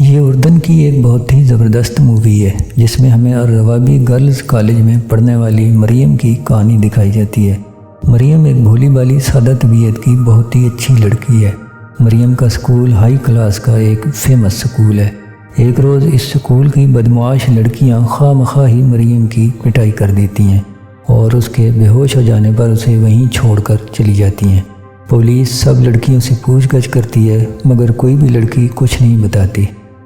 یہ اردن کی ایک بہت ہی زبردست مووی ہے جس میں ہمیں الروابی گرلز کالج میں پڑھنے والی مریم کی کہانی دکھائی جاتی ہے۔ مریم ایک بھولی بالی سادہ طبیعت کی بہت ہی اچھی لڑکی ہے۔ مریم کا سکول ہائی کلاس کا ایک فیمس سکول ہے۔ ایک روز اس سکول کی بدمعاش لڑکیاں خواہ مخواہ ہی مریم کی پٹائی کر دیتی ہیں اور اس کے بے ہوش ہو جانے پر اسے وہیں چھوڑ کر چلی جاتی ہیں۔ پولیس سب لڑکیوں سے پوچھ گچھ کرتی ہے مگر کوئی بھی لڑکی کچھ نہیں بتاتی۔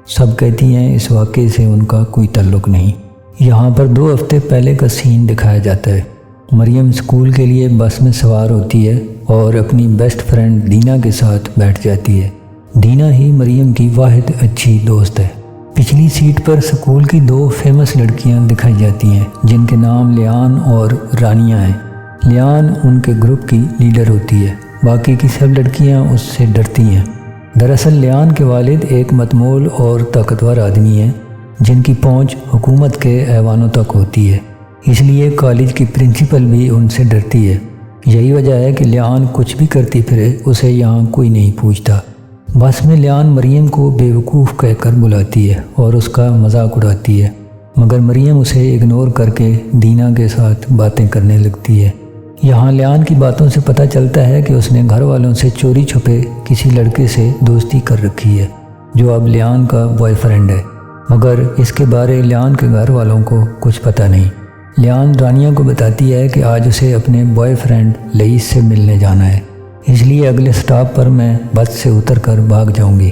سب کہتی ہیں اس واقعے سے ان کا کوئی تعلق نہیں۔ یہاں پر 2 ہفتے پہلے کا سین دکھایا جاتا ہے۔ مریم اسکول کے لیے بس میں سوار ہوتی ہے اور اپنی بیسٹ فرینڈ دینا کے ساتھ بیٹھ جاتی ہے۔ دینا ہی مریم کی واحد اچھی دوست ہے۔ پچھلی سیٹ پر سکول کی 2 فیمس لڑکیاں دکھائی جاتی ہیں جن کے نام لیان اور رانیہ ہیں۔ لیان ان کے گروپ کی لیڈر ہوتی ہے، باقی کی سب لڑکیاں اس سے ڈرتی ہیں۔ دراصل لیان کے والد ایک متمول اور طاقتور آدمی ہیں جن کی پہنچ حکومت کے ایوانوں تک ہوتی ہے، اس لیے کالج کی پرنسپل بھی ان سے ڈرتی ہے۔ یہی وجہ ہے کہ لیان کچھ بھی کرتی پھرے اسے یہاں کوئی نہیں پوچھتا۔ بس میں لیان مریم کو بے وقوف کہہ کر بلاتی ہے اور اس کا مذاق اڑاتی ہے، مگر مریم اسے اگنور کر کے دینا کے ساتھ باتیں کرنے لگتی ہے۔ یہاں لیان کی باتوں سے پتہ چلتا ہے کہ اس نے گھر والوں سے چوری چھپے کسی لڑکے سے دوستی کر رکھی ہے جو اب لیان کا بوائے فرینڈ ہے، مگر اس کے بارے لیان کے گھر والوں کو کچھ پتہ نہیں۔ لیان رانیہ کو بتاتی ہے کہ آج اسے اپنے بوائے فرینڈ لئیس سے ملنے جانا ہے، اس لیے اگلے سٹاپ پر میں بس سے اتر کر بھاگ جاؤں گی۔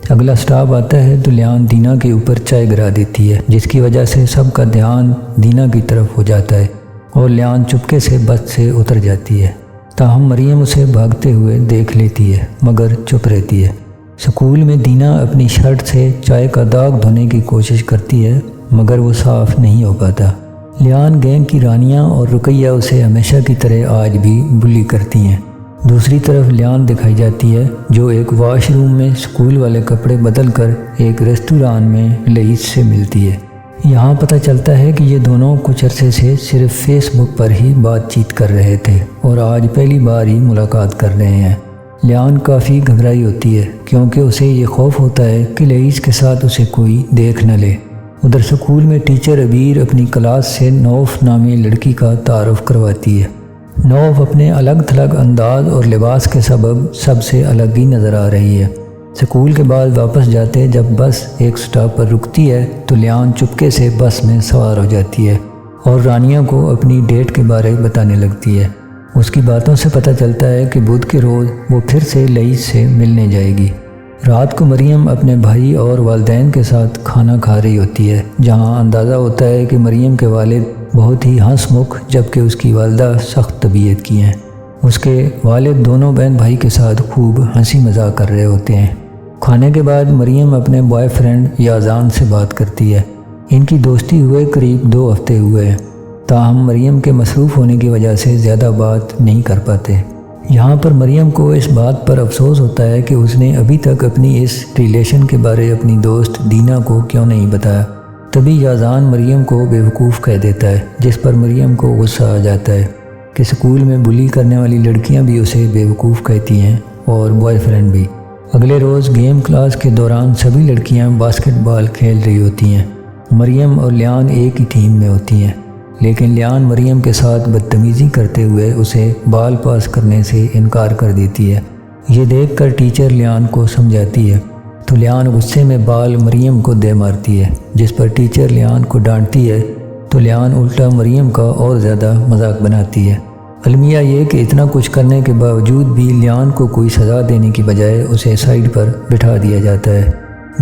اگلا سٹاپ آتا ہے تو لیان دینا کے اوپر چائے گرا دیتی ہے جس کی وجہ سے سب کا دھیان دینا کی طرف ہو جاتا ہے اور لیان چپکے سے بس سے اتر جاتی ہے۔ تاہم مریم اسے بھاگتے ہوئے دیکھ لیتی ہے مگر چپ رہتی ہے۔ سکول میں دینا اپنی شرٹ سے چائے کا داغ دھونے کی کوشش کرتی ہے مگر وہ صاف نہیں ہو پاتا۔ لیان گینگ کی رانیہ اور رقیہ اسے ہمیشہ کی طرح آج بھی بلی کرتی ہیں۔ دوسری طرف لیان دکھائی جاتی ہے جو ایک واش روم میں سکول والے کپڑے بدل کر ایک ریستوران میں لئیس سے ملتی ہے۔ یہاں پتہ چلتا ہے کہ یہ دونوں کچھ عرصے سے صرف فیس بک پر ہی بات چیت کر رہے تھے اور آج پہلی بار ہی ملاقات کر رہے ہیں۔ لیان کافی گھبرائی ہوتی ہے کیونکہ اسے یہ خوف ہوتا ہے کہ لئیس کے ساتھ اسے کوئی دیکھ نہ لے۔ ادھر سکول میں ٹیچر عبیر اپنی کلاس سے نوف نامی لڑکی کا تعارف کرواتی ہے۔ نوف اپنے الگ تھلگ انداز اور لباس کے سبب سب سے الگ ہی نظر آ رہی ہے۔ سکول کے بعد واپس جاتے جب بس ایک سٹاپ پر رکتی ہے تو لیان چپکے سے بس میں سوار ہو جاتی ہے اور رانیہ کو اپنی ڈیٹ کے بارے بتانے لگتی ہے۔ اس کی باتوں سے پتہ چلتا ہے کہ بدھ کے روز وہ پھر سے لئیس سے ملنے جائے گی۔ رات کو مریم اپنے بھائی اور والدین کے ساتھ کھانا کھا رہی ہوتی ہے جہاں اندازہ ہوتا ہے کہ مریم کے والد بہت ہی ہنس مکھ جبکہ اس کی والدہ سخت طبیعت کی ہیں۔ اس کے والد دونوں بہن بھائی کے ساتھ خوب ہنسی مذاق کر رہے ہوتے ہیں۔ کھانے کے بعد مریم اپنے بوائے فرینڈ یازان سے بات کرتی ہے۔ ان کی دوستی ہوئے قریب 2 ہفتے ہوئے ہیں، تاہم مریم کے مصروف ہونے کی وجہ سے زیادہ بات نہیں کر پاتے۔ یہاں پر مریم کو اس بات پر افسوس ہوتا ہے کہ اس نے ابھی تک اپنی اس ریلیشن کے بارے اپنی دوست دینا کو کیوں نہیں بتایا۔ تبھی یازان مریم کو بے وقوف کہہ دیتا ہے جس پر مریم کو غصہ آ جاتا ہے کہ سکول میں بلی کرنے والی لڑکیاں بھی اسے بے وقوف کہتی ہیں اور بوائے فرینڈ بھی۔ اگلے روز گیم کلاس کے دوران سبھی لڑکیاں باسکٹ بال کھیل رہی ہوتی ہیں۔ مریم اور لیان ایک ہی ٹیم میں ہوتی ہیں لیکن لیان مریم کے ساتھ بدتمیزی کرتے ہوئے اسے بال پاس کرنے سے انکار کر دیتی ہے۔ یہ دیکھ کر ٹیچر لیان کو سمجھاتی ہے تو لیان غصے میں بال مریم کو دے مارتی ہے جس پر ٹیچر لیان کو ڈانٹتی ہے تو لیان الٹا مریم کا اور زیادہ مذاق بناتی ہے۔ المیہ یہ کہ اتنا کچھ کرنے کے باوجود بھی لیان کو کوئی سزا دینے کی بجائے اسے سائڈ پر بٹھا دیا جاتا ہے۔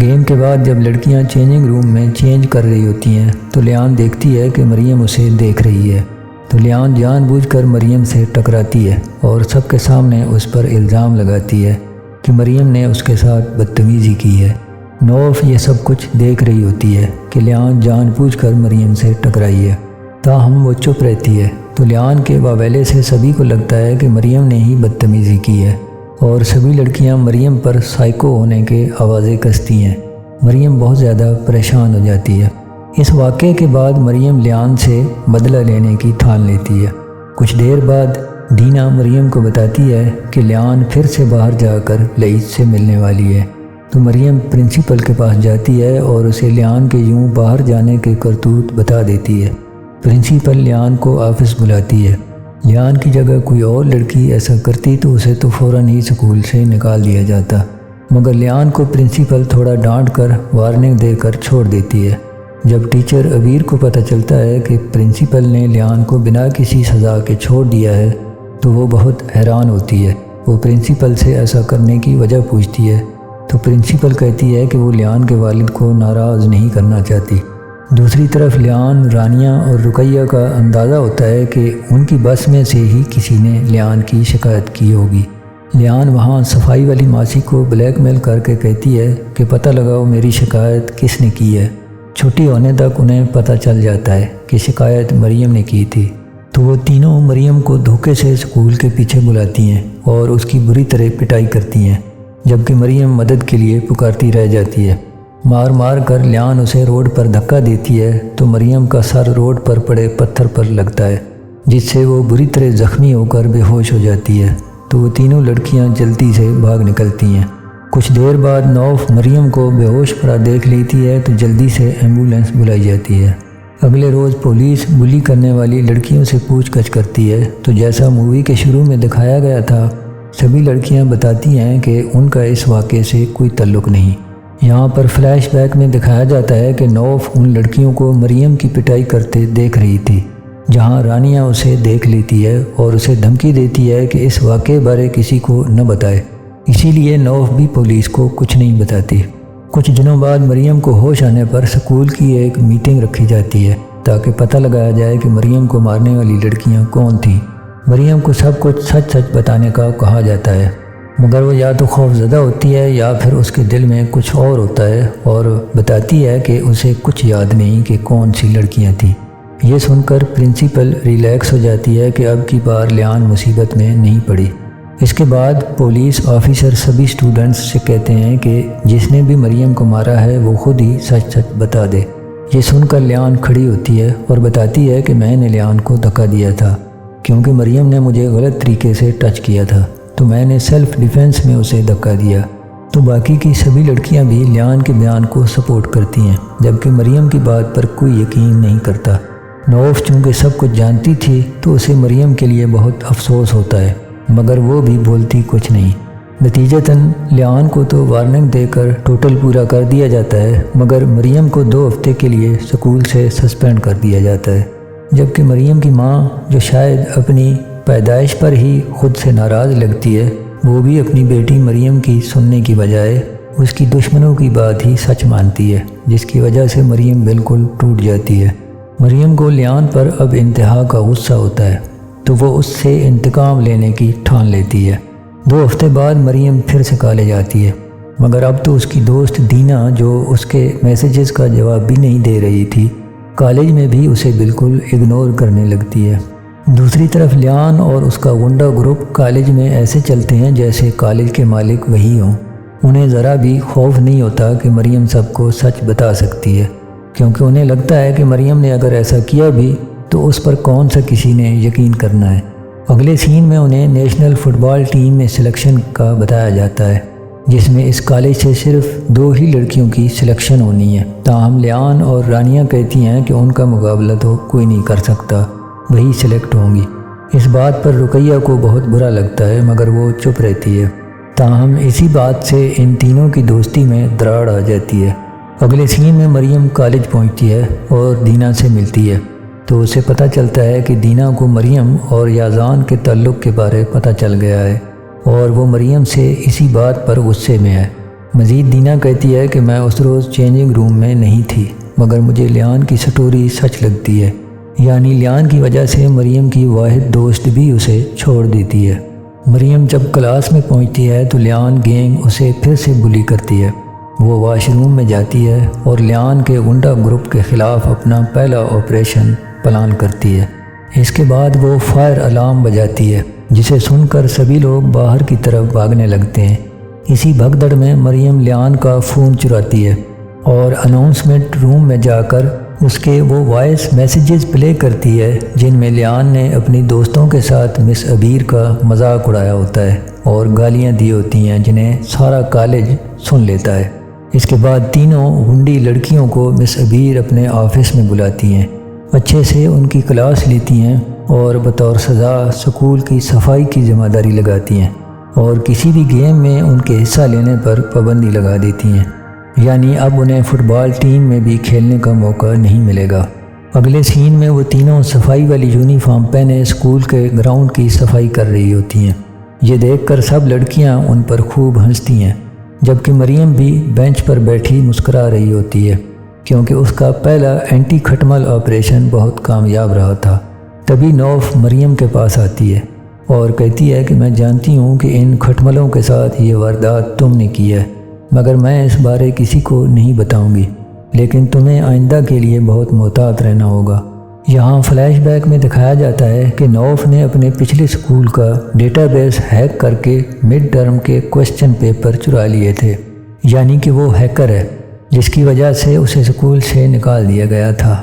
گیم کے بعد جب لڑکیاں چینجنگ روم میں چینج کر رہی ہوتی ہیں تو لیان دیکھتی ہے کہ مریم اسے دیکھ رہی ہے تو لیان جان بوجھ کر مریم سے ٹکراتی ہے اور سب کے سامنے اس پر الزام لگاتی ہے کہ مریم نے اس کے ساتھ بدتمیزی کی ہے۔ نوف یہ سب کچھ دیکھ رہی ہوتی ہے کہ لیان جان بوجھ کر مریم سے ٹکرائی ہے، تاہم وہ چپ رہتی ہے تو لیان کے واویلے سے سبھی کو لگتا ہے کہ مریم نے ہی بدتمیزی کی ہے اور سبھی لڑکیاں مریم پر سائیکو ہونے کے آوازیں کستی ہیں۔ مریم بہت زیادہ پریشان ہو جاتی ہے۔ اس واقعے کے بعد مریم لیان سے بدلہ لینے کی ٹھان لیتی ہے۔ کچھ دیر بعد دینا مریم کو بتاتی ہے کہ لیان پھر سے باہر جا کر لئیس سے ملنے والی ہے۔ تو مریم پرنسپل کے پاس جاتی ہے اور اسے لیان کے یوں باہر جانے کے کرتوت بتا دیتی ہے۔ پرنسپل لیان کو آفس بلاتی ہے۔ لیان کی جگہ کوئی اور لڑکی ایسا کرتی تو اسے تو فوراً ہی اسکول سے نکال دیا جاتا، مگر لیان کو پرنسپل تھوڑا ڈانٹ کر وارننگ دے کر چھوڑ دیتی ہے۔ جب ٹیچر عبیر کو پتہ چلتا ہے کہ پرنسپل نے لیان کو بنا کسی سزا کے چھوڑ دیا ہے تو وہ بہت حیران ہوتی ہے۔ وہ پرنسپل سے ایسا کرنے کی وجہ پوچھتی ہے تو پرنسپل کہتی ہے کہ وہ لیان کے والد کو ناراض نہیں کرنا چاہتی۔ دوسری طرف لیان، رانیہ اور رقیہ کا اندازہ ہوتا ہے کہ ان کی بس میں سے ہی کسی نے لیان کی شکایت کی ہوگی۔ لیان وہاں صفائی والی ماسی کو بلیک میل کر کے کہتی ہے کہ پتہ لگاؤ میری شکایت کس نے کی ہے۔ چھٹی ہونے تک انہیں پتہ چل جاتا ہے کہ شکایت مریم نے کی تھی، تو وہ تینوں مریم کو دھوکے سے اسکول کے پیچھے بلاتی ہیں اور اس کی بری طرح پٹائی کرتی ہیں، جبکہ مریم مدد کے لیے پکارتی رہ جاتی ہے۔ مار مار کر لیان اسے روڈ پر دھکا دیتی ہے تو مریم کا سر روڈ پر پڑے پتھر پر لگتا ہے، جس سے وہ بری طرح زخمی ہو کر بے ہوش ہو جاتی ہے۔ تو وہ تینوں لڑکیاں جلدی سے بھاگ نکلتی ہیں۔ کچھ دیر بعد نوف مریم کو بے ہوش پڑا دیکھ لیتی ہے تو جلدی سے ایمبولینس بلائی جاتی ہے۔ اگلے روز پولیس بلی کرنے والی لڑکیوں سے پوچھ گچھ کرتی ہے تو جیسا مووی کے شروع میں دکھایا گیا تھا، سبھی لڑکیاں بتاتی ہیں کہ ان کا اس واقعے سے کوئی تعلق نہیں۔ یہاں پر فلیش بیک میں دکھایا جاتا ہے کہ نوف ان لڑکیوں کو مریم کی پٹائی کرتے دیکھ رہی تھی، جہاں رانیہ اسے دیکھ لیتی ہے اور اسے دھمکی دیتی ہے کہ اس واقعے بارے کسی کو نہ بتائے، اسی لیے نوف بھی پولیس کو کچھ نہیں بتاتی۔ کچھ دنوں بعد مریم کو ہوش آنے پر سکول کی ایک میٹنگ رکھی جاتی ہے تاکہ پتہ لگایا جائے کہ مریم کو مارنے والی لڑکیاں کون تھیں۔ مریم کو سب کچھ سچ سچ بتانے کا کہا جاتا ہے، مگر وہ یا تو خوف زدہ ہوتی ہے یا پھر اس کے دل میں کچھ اور ہوتا ہے اور بتاتی ہے کہ اسے کچھ یاد نہیں کہ کون سی لڑکیاں تھیں۔ یہ سن کر پرنسپل ریلیکس ہو جاتی ہے کہ اب کی بار لیان مصیبت میں نہیں پڑی۔ اس کے بعد پولیس آفیسر سبھی اسٹوڈنٹس سے کہتے ہیں کہ جس نے بھی مریم کو مارا ہے وہ خود ہی سچ سچ بتا دے۔ یہ سن کر لیان کھڑی ہوتی ہے اور بتاتی ہے کہ میں نے لیان کو دھکا دیا تھا کیونکہ مریم نے مجھے غلط طریقے سے ٹچ کیا تھا، تو میں نے سیلف ڈیفینس میں اسے دھکا دیا۔ تو باقی کی سبھی لڑکیاں بھی لیان کے بیان کو سپورٹ کرتی ہیں، جبکہ مریم کی بات پر کوئی یقین نہیں کرتا۔ نوف چونکہ سب کچھ جانتی تھی تو اسے مریم کے لیے بہت افسوس ہوتا ہے، مگر وہ بھی بولتی کچھ نہیں۔ نتیجتاً لیان کو تو وارننگ دے کر ٹوٹل پورا کر دیا جاتا ہے، مگر مریم کو 2 ہفتے کے لیے سکول سے سسپینڈ کر دیا جاتا ہے، جبکہ مریم کی ماں، جو شاید اپنی پیدائش پر ہی خود سے ناراض لگتی ہے، وہ بھی اپنی بیٹی مریم کی سننے کی بجائے اس کی دشمنوں کی بات ہی سچ مانتی ہے، جس کی وجہ سے مریم بالکل ٹوٹ جاتی ہے۔ مریم کو لیان پر اب انتہا کا غصہ ہوتا ہے، تو وہ اس سے انتقام لینے کی ٹھان لیتی ہے۔ 2 ہفتے بعد مریم پھر سے کالج آتی ہے، مگر اب تو اس کی دوست دینا، جو اس کے میسیجز کا جواب بھی نہیں دے رہی تھی، کالج میں بھی اسے بالکل اگنور کرنے لگتی ہے۔ دوسری طرف لیان اور اس کا غنڈہ گروپ کالج میں ایسے چلتے ہیں جیسے کالج کے مالک وہی ہوں۔ انہیں ذرا بھی خوف نہیں ہوتا کہ مریم سب کو سچ بتا سکتی ہے، کیونکہ انہیں لگتا ہے کہ مریم نے اگر ایسا کیا بھی تو اس پر کون سا کسی نے یقین کرنا ہے۔ اگلے سین میں انہیں نیشنل فٹ بال ٹیم میں سلیکشن کا بتایا جاتا ہے، جس میں اس کالج سے صرف 2 ہی لڑکیوں کی سلیکشن ہونی ہے۔ تاہم لیان اور رانیہ کہتی ہیں کہ ان کا مقابلہ تو کوئی نہیں کر سکتا، وہی سلیکٹ ہوں گی۔ اس بات پر رقیہ کو بہت برا لگتا ہے، مگر وہ چپ رہتی ہے۔ تاہم اسی بات سے ان تینوں کی دوستی میں دراڑ آ جاتی ہے۔ اگلے سین میں مریم کالج پہنچتی ہے اور دینا سے ملتی ہے، تو اسے پتہ چلتا ہے کہ دینا کو مریم اور یازان کے تعلق کے بارے پتہ چل گیا ہے اور وہ مریم سے اسی بات پر غصے میں ہے۔ مزید دینا کہتی ہے کہ میں اس روز چینجنگ روم میں نہیں تھی، مگر مجھے لیان کی سٹوری سچ لگتی ہے، یعنی لیان کی وجہ سے مریم کی واحد دوست بھی اسے چھوڑ دیتی ہے۔ مریم جب کلاس میں پہنچتی ہے تو لیان گینگ اسے پھر سے بلی کرتی ہے۔ وہ واش روم میں جاتی ہے اور لیان کے غنڈہ گروپ کے خلاف اپنا پہلا آپریشن پلان کرتی ہے۔ اس کے بعد وہ فائر الارم بجاتی ہے، جسے سن کر سبھی لوگ باہر کی طرف بھاگنے لگتے ہیں۔ اسی بھگدڑ میں مریم لیان کا فون چراتی ہے اور اناؤنسمنٹ روم میں جا کر اس کے وہ وائس میسیجز پلے کرتی ہے جن میں لیان نے اپنی دوستوں کے ساتھ مس عبیر کا مذاق اڑایا ہوتا ہے اور گالیاں دی ہوتی ہیں جنہیں سارا کالج سن لیتا ہے۔ اس کے بعد تینوں گنڈی لڑکیوں کو مس عبیر اپنے آفس میں بلاتی ہیں، اچھے سے ان کی کلاس لیتی ہیں اور بطور سزا سکول کی صفائی کی ذمہ داری لگاتی ہیں اور کسی بھی گیم میں ان کے حصہ لینے پر پابندی لگا دیتی ہیں، یعنی اب انہیں فٹ بال ٹیم میں بھی کھیلنے کا موقع نہیں ملے گا۔ اگلے سین میں وہ تینوں صفائی والی یونیفارم پہنے اسکول کے گراؤنڈ کی صفائی کر رہی ہوتی ہیں۔ یہ دیکھ کر سب لڑکیاں ان پر خوب ہنستی ہیں، جبکہ مریم بھی بینچ پر بیٹھی مسکرا رہی ہوتی ہے کیونکہ اس کا پہلا اینٹی کھٹمل آپریشن بہت کامیاب رہا تھا۔ تبھی نوف مریم کے پاس آتی ہے اور کہتی ہے کہ میں جانتی ہوں کہ ان کھٹملوں کے ساتھ یہ واردات تم نے کی ہے، مگر میں اس بارے کسی کو نہیں بتاؤں گی، لیکن تمہیں آئندہ کے لیے بہت محتاط رہنا ہوگا۔ یہاں فلیش بیک میں دکھایا جاتا ہے کہ نوف نے اپنے پچھلے اسکول کا ڈیٹا بیس ہیک کر کے مڈ ٹرم کے کوسچن پیپر چرا لیے تھے، یعنی کہ وہ ہیکر ہے، جس کی وجہ سے اسے اسکول سے نکال دیا گیا تھا۔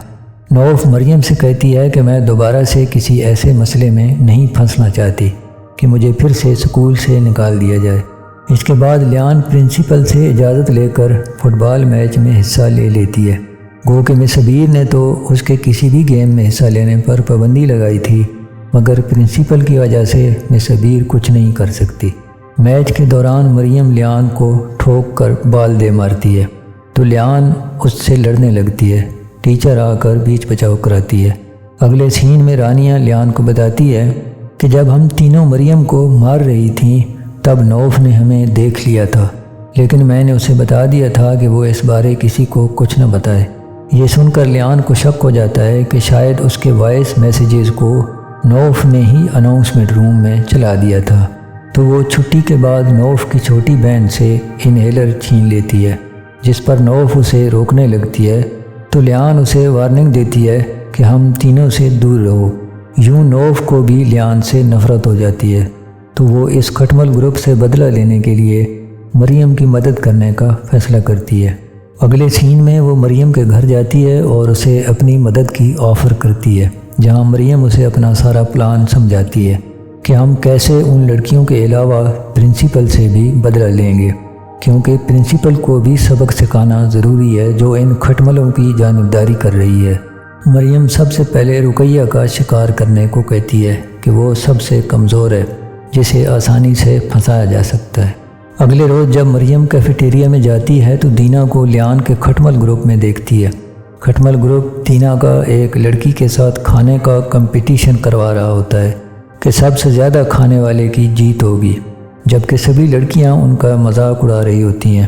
نوف مریم سے کہتی ہے کہ میں دوبارہ سے کسی ایسے مسئلے میں نہیں پھنسنا چاہتی کہ مجھے پھر سے اسکول سے نکال دیا جائے۔ اس کے بعد لیان پرنسپل سے اجازت لے کر فٹ بال میچ میں حصہ لے لیتی ہے، گو کہ مس عبیر نے تو اس کے کسی بھی گیم میں حصہ لینے پر پابندی لگائی تھی، مگر پرنسپل کی وجہ سے مس عبیر کچھ نہیں کر سکتی۔ میچ کے دوران مریم لیان کو ٹھوک کر بال دے مارتی ہے تو لیان اس سے لڑنے لگتی ہے، ٹیچر آ کر بیچ بچاؤ کراتی ہے۔ اگلے سین میں رانیہ لیان کو بتاتی ہے کہ جب ہم تینوں مریم کو مار رہی تھیں تب نوف نے ہمیں دیکھ لیا تھا، لیکن میں نے اسے بتا دیا تھا کہ وہ اس بارے کسی کو کچھ نہ بتائے۔ یہ سن کر لیان کو شک ہو جاتا ہے کہ شاید اس کے وائس میسیجز کو نوف نے ہی اناؤنسمنٹ روم میں چلا دیا تھا، تو وہ چھٹی کے بعد نوف کی چھوٹی بہن سے انہیلر چھین لیتی ہے، جس پر نوف اسے روکنے لگتی ہے تو لیان اسے وارننگ دیتی ہے کہ ہم تینوں سے دور رہو۔ یوں نوف کو بھی لیان سے نفرت ہو جاتی ہے تو وہ اس کھٹمل گروپ سے بدلہ لینے کے لیے مریم کی مدد کرنے کا فیصلہ کرتی ہے۔ اگلے سین میں وہ مریم کے گھر جاتی ہے اور اسے اپنی مدد کی آفر کرتی ہے، جہاں مریم اسے اپنا سارا پلان سمجھاتی ہے کہ ہم کیسے ان لڑکیوں کے علاوہ پرنسپل سے بھی بدلہ لیں گے، کیونکہ پرنسپل کو بھی سبق سکھانا ضروری ہے جو ان کھٹملوں کی جانبداری کر رہی ہے۔ مریم سب سے پہلے رقیہ کا شکار کرنے کو کہتی ہے کہ وہ سب سے کمزور ہے، جسے آسانی سے پھنسایا جا سکتا ہے۔ اگلے روز جب مریم کیفیٹیریا میں جاتی ہے تو دینا کو لیان کے کھٹمل گروپ میں دیکھتی ہے۔ کھٹمل گروپ دینا کا ایک لڑکی کے ساتھ کھانے کا کمپٹیشن کروا رہا ہوتا ہے کہ سب سے زیادہ کھانے والے کی جیت ہوگی، جبکہ سبھی لڑکیاں ان کا مذاق اڑا رہی ہوتی ہیں،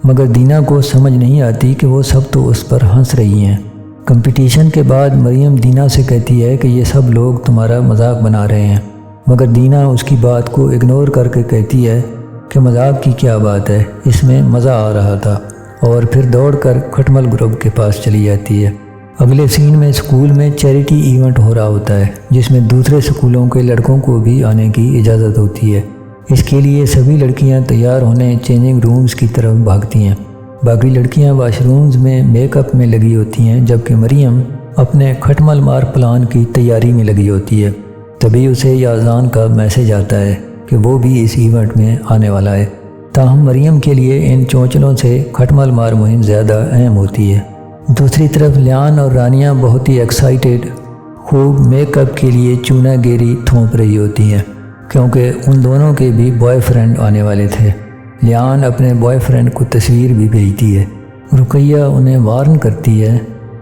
مگر دینا کو سمجھ نہیں آتی کہ وہ سب تو اس پر ہنس رہی ہیں۔ کمپٹیشن کے بعد مریم دینا سے کہتی ہے کہ یہ سب لوگ تمہارا مذاق بنا رہے ہیں، مگر دینا اس کی بات کو اگنور کر کے کہتی ہے کہ مذاق کی کیا بات ہے، اس میں مزہ آ رہا تھا، اور پھر دوڑ کر کھٹمل گروپ کے پاس چلی جاتی ہے۔ اگلے سین میں اسکول میں چیریٹی ایونٹ ہو رہا ہوتا ہے، جس میں دوسرے اسکولوں کے لڑکوں کو بھی آنے کی اجازت ہوتی ہے۔ اس کے لیے سبھی لڑکیاں تیار ہونے چینجنگ رومز کی طرف بھاگتی ہیں، باقی لڑکیاں واش رومز میں میک اپ میں لگی ہوتی ہیں، جبکہ مریم اپنے کھٹمل مار پلان کی تیاری میں لگی ہوتی ہے۔ تبھی اسے یازان کا میسج آتا ہے کہ وہ بھی اس ایونٹ میں آنے والا ہے، تاہم مریم کے لیے ان چونچلوں سے کھٹمل مار مہم زیادہ اہم ہوتی ہے۔ دوسری طرف لیان اور رانیہ بہت ہی ایکسائٹیڈ خوب میک اپ کے لیے چونا گیری تھونپ رہی ہوتی ہیں، کیونکہ ان دونوں کے بھی بوائے فرینڈ آنے والے تھے۔ لیان اپنے بوائے فرینڈ کو تصویر بھی بھیجتی ہے۔ رقیہ انہیں وارن کرتی ہے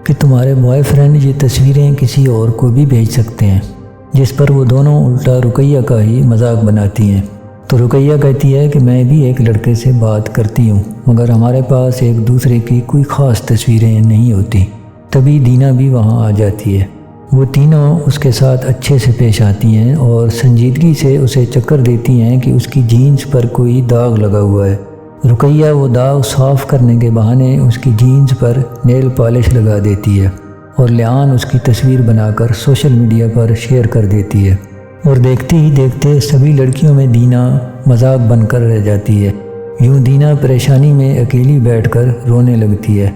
کہ تمہارے بوائے فرینڈ یہ تصویریں کسی اور کو بھی بھیج سکتے ہیں، جس پر وہ دونوں الٹا رقیہ کا ہی مذاق بناتی ہیں۔ تو رقیہ کہتی ہے کہ میں بھی ایک لڑکے سے بات کرتی ہوں، مگر ہمارے پاس ایک دوسرے کی کوئی خاص تصویریں نہیں ہوتی۔ تبھی دینا بھی وہاں آ جاتی ہے۔ وہ تینوں اس کے ساتھ اچھے سے پیش آتی ہیں اور سنجیدگی سے اسے چکر دیتی ہیں کہ اس کی جینز پر کوئی داغ لگا ہوا ہے۔ رقیہ وہ داغ صاف کرنے کے بہانے اس کی جینز پر نیل پالش لگا دیتی ہے اور لیان اس کی تصویر بنا کر سوشل میڈیا پر شیئر کر دیتی ہے، اور دیکھتے ہی دیکھتے سبھی لڑکیوں میں دینا مذاق بن کر رہ جاتی ہے۔ یوں دینا پریشانی میں اکیلی بیٹھ کر رونے لگتی ہے۔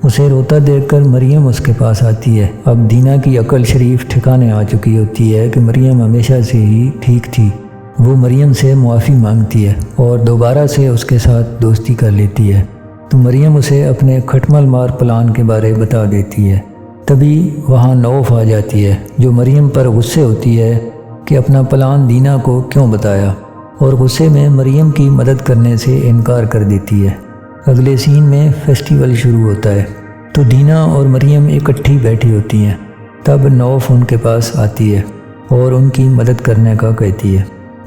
اسے روتا دیکھ کر مریم اس کے پاس آتی ہے۔ اب دینا کی عقل شریف ٹھکانے آ چکی ہوتی ہے کہ مریم ہمیشہ سے ہی ٹھیک تھی۔ وہ مریم سے معافی مانگتی ہے اور دوبارہ سے اس کے ساتھ دوستی کر لیتی ہے، تو مریم اسے اپنے کھٹمل مار پلان کے بارے بتا دیتی ہے۔ تبھی وہاں نوف آ جاتی ہے جو مریم پر غصے ہوتی ہے کہ اپنا پلان دینا کو کیوں بتایا، اور غصے میں مریم کی مدد کرنے سے انکار کر دیتی ہے۔ اگلے سین میں فیسٹیول شروع ہوتا ہے تو دینا اور مریم اکٹھی بیٹھی ہوتی ہیں۔ تب نوف ان کے پاس آتی ہے اور ان کی مدد کرنے کا کہتی ہے۔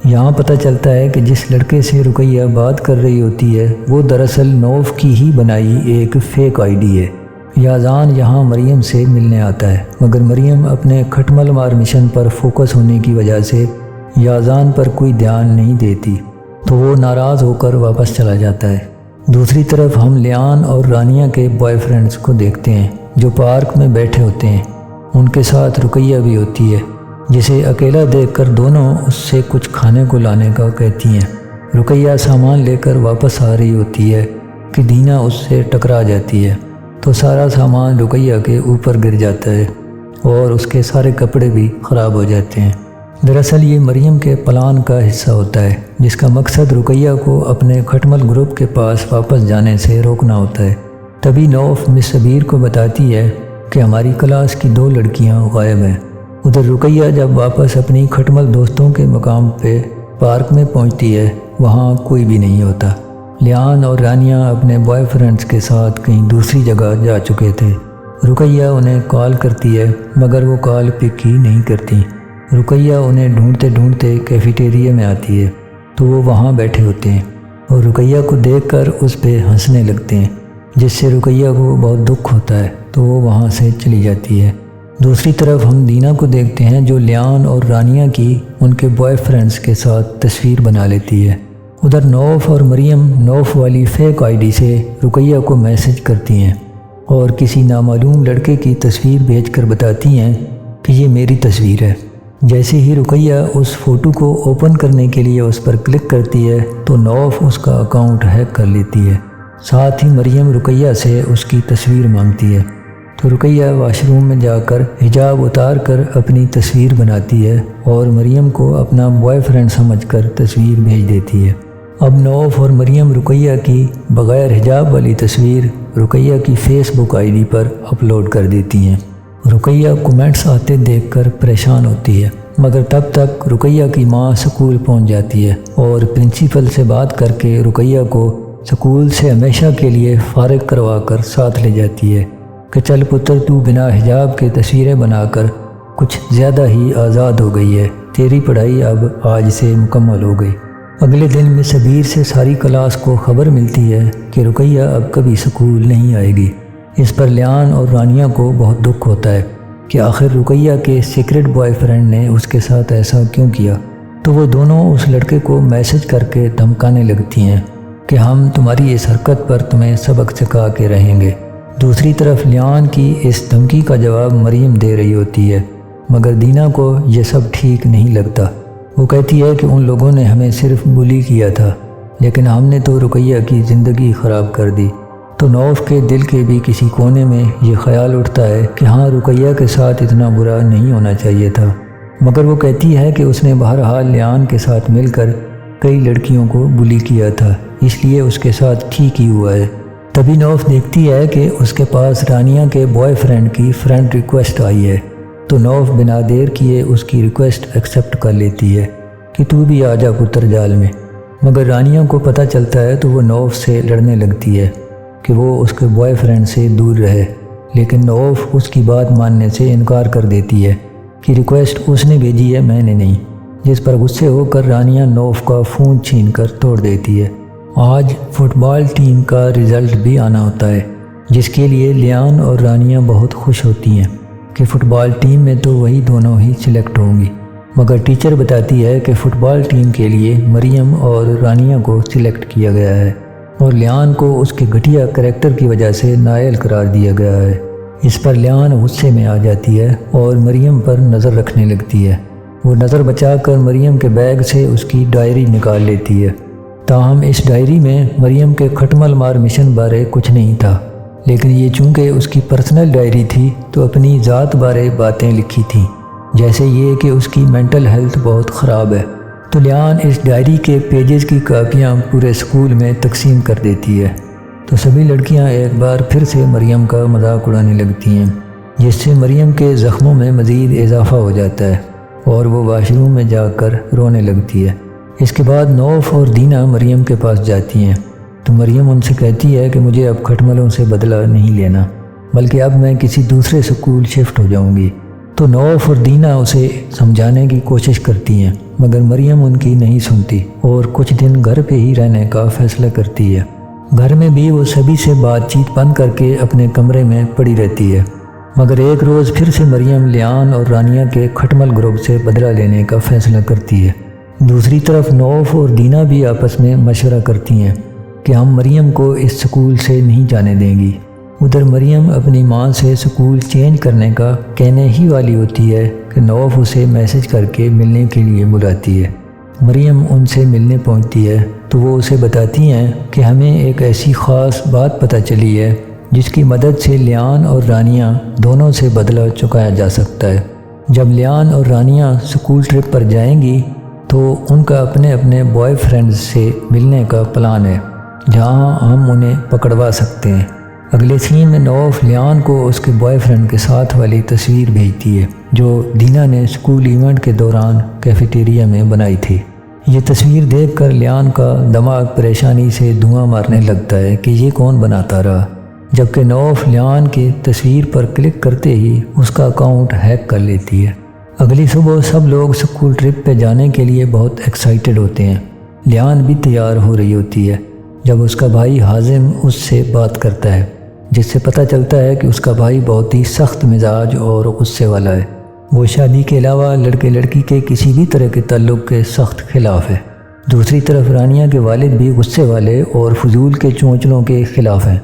یہاں پتہ چلتا ہے کہ جس لڑکے سے رقیہ بات کر رہی ہوتی ہے وہ دراصل نوف کی ہی بنائی ایک فیک آئی ڈی ہے۔ یازان یہاں مریم سے ملنے آتا ہے، مگر مریم اپنے کھٹمل مار مشن پر فوکس ہونے کی وجہ سے یازان پر کوئی دھیان نہیں دیتی، تو وہ ناراض ہو کر واپس چلا جاتا ہے۔ دوسری طرف ہم لیان اور رانیہ کے بوائے فرینڈز کو دیکھتے ہیں جو پارک میں بیٹھے ہوتے ہیں۔ ان کے ساتھ رقیہ بھی ہوتی ہے، جسے اکیلا دیکھ کر دونوں اس سے کچھ کھانے کو لانے کا کہتی ہیں۔ رقیہ سامان لے کر واپس آ رہی ہوتی ہے کہ دینا اس سے ٹکرا جاتی ہے، تو سارا سامان رقیہ کے اوپر گر جاتا ہے اور اس کے سارے کپڑے بھی خراب ہو جاتے ہیں۔ دراصل یہ مریم کے پلان کا حصہ ہوتا ہے، جس کا مقصد رقیہ کو اپنے کھٹمل گروپ کے پاس واپس جانے سے روکنا ہوتا ہے۔ تبھی نوف مس ابیر کو بتاتی ہے کہ ہماری کلاس کی 2 لڑکیاں غائب ہیں۔ ادھر رقیہ جب واپس اپنی کھٹمل دوستوں کے مقام پہ پارک میں پہنچتی ہے، وہاں کوئی بھی نہیں ہوتا۔ لیان اور رانیہ اپنے بوائے فرینڈز کے ساتھ کہیں دوسری جگہ جا چکے تھے۔ رقیہ انہیں کال کرتی ہے مگر وہ کال پک ہی نہیں کرتی۔ رقیہ انہیں ڈھونڈتے ڈھونڈتے کیفیٹیریا میں آتی ہے تو وہ وہاں بیٹھے ہوتے ہیں اور رقیہ کو دیکھ کر اس پہ ہنسنے لگتے ہیں، جس سے رقیہ کو بہت دکھ ہوتا ہے تو وہ وہاں سے چلی جاتی ہے۔ دوسری طرف ہم دینا کو دیکھتے ہیں جو لیان اور رانیہ کی ان کے بوائے فرینڈز کے ساتھ تصویر بنا لیتی ہے۔ ادھر نوف اور مریم نوف والی فیک آئی ڈی سے رقیہ کو میسج کرتی ہیں اور کسی نامعلوم لڑکے کی تصویر بھیج کر بتاتی ہیں کہ یہ میری تصویر ہے۔ جیسے ہی رقیہ اس فوٹو کو اوپن کرنے کے لیے اس پر کلک کرتی ہے تو نوف اس کا اکاؤنٹ ہیک کر لیتی ہے۔ ساتھ ہی مریم رقیہ سے اس کی تصویر مانگتی ہے، تو رقیہ واش روم میں جا کر حجاب اتار کر اپنی تصویر بناتی ہے اور مریم کو اپنا بوائے فرینڈ سمجھ کر تصویر بھیج دیتی ہے۔ اب نوف اور مریم رقیہ کی بغیر حجاب والی تصویر رقیہ کی فیس بک آئی ڈی پر اپلوڈ کر دیتی ہیں۔ رقیہ کومنٹس آتے دیکھ کر پریشان ہوتی ہے، مگر تب تک رقیہ کی ماں سکول پہنچ جاتی ہے اور پرنسپل سے بات کر کے رقیہ کو سکول سے ہمیشہ کے لیے فارغ کروا کر ساتھ لے جاتی ہے کہ چل پتر، تو بنا حجاب کے تصویریں بنا کر کچھ زیادہ ہی آزاد ہو گئی ہے، تیری پڑھائی اب آج سے مکمل ہو گئی۔ اگلے دن مس ابیر سے ساری کلاس کو خبر ملتی ہے کہ رقیہ اب کبھی سکول نہیں آئے گی۔ اس پر لیان اور رانیہ کو بہت دکھ ہوتا ہے کہ آخر رقیہ کے سیکرٹ بوائے فرینڈ نے اس کے ساتھ ایسا کیوں کیا، تو وہ دونوں اس لڑکے کو میسج کر کے دھمکانے لگتی ہیں کہ ہم تمہاری اس حرکت پر تمہیں سبق سکھا کے رہیں گے۔ دوسری طرف لیان کی اس دھمکی کا جواب مریم دے رہی ہوتی ہے، مگر دینا کو یہ سب ٹھیک نہیں لگتا۔ وہ کہتی ہے کہ ان لوگوں نے ہمیں صرف بلی کیا تھا، لیکن ہم نے تو رقیہ کی زندگی خراب کر دی۔ تو نوف کے دل کے بھی کسی کونے میں یہ خیال اٹھتا ہے کہ ہاں، رقیہ کے ساتھ اتنا برا نہیں ہونا چاہیے تھا، مگر وہ کہتی ہے کہ اس نے بہرحال لیان کے ساتھ مل کر کئی لڑکیوں کو بلی کیا تھا، اس لیے اس کے ساتھ ٹھیک ہی ہوا ہے۔ تبھی نوف دیکھتی ہے کہ اس کے پاس رانیہ کے بوائے فرینڈ کی فرینڈ ریکویسٹ آئی ہے، تو نوف بنا دیر کیے اس کی ریکویسٹ ایکسیپٹ کر لیتی ہے کہ تو بھی آ جا پتر جال میں۔ مگر رانیہ کو پتہ چلتا ہے تو وہ نوف سے لڑنے لگتی ہے کہ وہ اس کے بوائے فرینڈ سے دور رہے، لیکن نوف اس کی بات ماننے سے انکار کر دیتی ہے کہ ریکویسٹ اس نے بھیجی ہے، میں نے نہیں، جس پر غصے ہو کر رانیہ نوف کا فون چھین کر توڑ دیتی ہے۔ آج فٹ بال ٹیم کا رزلٹ بھی آنا ہوتا ہے، جس کے لیے لیان اور رانیہ بہت خوش ہوتی ہیں کہ فٹ بال ٹیم میں تو وہی دونوں ہی سلیکٹ ہوں گی، مگر ٹیچر بتاتی ہے کہ فٹ بال ٹیم کے لیے مریم اور رانیہ کو سلیکٹ کیا گیا ہے اور لیان کو اس کے گھٹیا کریکٹر کی وجہ سے نااہل قرار دیا گیا ہے۔ اس پر لیان غصے میں آ جاتی ہے اور مریم پر نظر رکھنے لگتی ہے۔ وہ نظر بچا کر مریم کے بیگ سے اس کی ڈائری نکال لیتی ہے، تاہم اس ڈائری میں مریم کے کھٹمل مار مشن بارے کچھ نہیں تھا، لیکن یہ چونکہ اس کی پرسنل ڈائری تھی تو اپنی ذات بارے باتیں لکھی تھیں، جیسے یہ کہ اس کی مینٹل ہیلتھ بہت خراب ہے۔ تو لیان اس ڈائری کے پیجز کی کاپیاں پورے اسکول میں تقسیم کر دیتی ہے، تو سبھی لڑکیاں ایک بار پھر سے مریم کا مذاق اڑانے لگتی ہیں، جس سے مریم کے زخموں میں مزید اضافہ ہو جاتا ہے اور وہ واش روم میں جا کر رونے لگتی ہے۔ اس کے بعد نوف اور دینا مریم کے پاس جاتی ہیں، تو مریم ان سے کہتی ہے کہ مجھے اب کھٹملوں سے بدلہ نہیں لینا، بلکہ اب میں کسی دوسرے اسکول شفٹ ہو جاؤں گی۔ تو نوف اور دینا اسے سمجھانے کی کوشش کرتی ہیں، مگر مریم ان کی نہیں سنتی اور کچھ دن گھر پہ ہی رہنے کا فیصلہ کرتی ہے۔ گھر میں بھی وہ سبھی سے بات چیت بند کر کے اپنے کمرے میں پڑی رہتی ہے، مگر ایک روز پھر سے مریم لیان اور رانیہ کے کھٹمل گروپ سے بدلہ لینے کا فیصلہ کرتی ہے۔ دوسری طرف نوف اور دینا بھی آپس میں مشورہ کرتی ہیں کہ ہم مریم کو اس سکول سے نہیں جانے دیں گی۔ ادھر مریم اپنی ماں سے سکول چینج کرنے کا کہنے ہی والی ہوتی ہے کہ نوف اسے میسج کر کے ملنے کے لیے بلاتی ہے۔ مریم ان سے ملنے پہنچتی ہے تو وہ اسے بتاتی ہیں کہ ہمیں ایک ایسی خاص بات پتہ چلی ہے جس کی مدد سے لیان اور رانیہ دونوں سے بدلہ چکایا جا سکتا ہے۔ جب لیان اور رانیہ سکول ٹرپ پر جائیں گی تو ان کا اپنے اپنے بوائے فرینڈز سے ملنے کا پلان ہے، جہاں ہم انہیں پکڑوا سکتے ہیں۔ اگلے سین میں نوف لیان کو اس کے بوائے فرینڈ کے ساتھ والی تصویر بھیجتی ہے جو دینا نے سکول ایونٹ کے دوران کیفیٹیریا میں بنائی تھی۔ یہ تصویر دیکھ کر لیان کا دماغ پریشانی سے دھواں مارنے لگتا ہے کہ یہ کون بناتا رہا، جبکہ نوف لیان کی تصویر پر کلک کرتے ہی اس کا اکاؤنٹ ہیک کر لیتی ہے۔ اگلی صبح سب لوگ سکول ٹرپ پہ جانے کے لیے بہت ایکسائٹڈ ہوتے ہیں۔ لیان بھی تیار ہو رہی ہوتی ہے جب اس کا بھائی حازم اس سے بات کرتا ہے، جس سے پتہ چلتا ہے کہ اس کا بھائی بہت ہی سخت مزاج اور غصے والا ہے۔ وہ شادی کے علاوہ لڑکے لڑکی کے کسی بھی طرح کے تعلق کے سخت خلاف ہے۔ دوسری طرف رانیہ کے والد بھی غصے والے اور فضول کے چونچلوں کے خلاف ہیں۔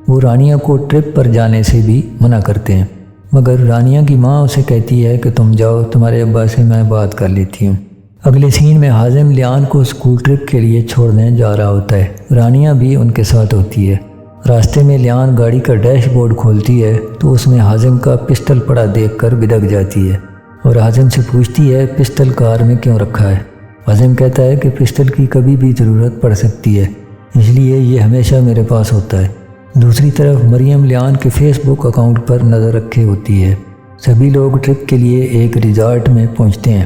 وہ رانیہ کو ٹرپ پر جانے سے بھی منع کرتے ہیں، مگر رانیہ کی ماں اسے کہتی ہے کہ تم جاؤ، تمہارے ابا سے میں بات کر لیتی ہوں۔ اگلے سین میں حازم لیان کو اسکول ٹرپ کے لیے چھوڑنے جا رہا ہوتا ہے، رانیہ بھی ان کے ساتھ ہوتی ہے۔ راستے میں لیان گاڑی کا ڈیش بورڈ کھولتی ہے تو اس میں حازم کا پسٹل پڑا دیکھ کر بدک جاتی ہے اور حازم سے پوچھتی ہے پسٹل کار میں کیوں رکھا ہے۔ حازم کہتا ہے کہ پسٹل کی کبھی بھی ضرورت پڑ سکتی ہے، اس لیے یہ ہمیشہ میرے پاس ہوتا ہے۔ دوسری طرف مریم لیان کے فیس بک اکاؤنٹ پر نظر رکھے ہوتی ہے۔ سبھی لوگ ٹرپ کے لیے ایک ریزارٹ میں پہنچتے ہیں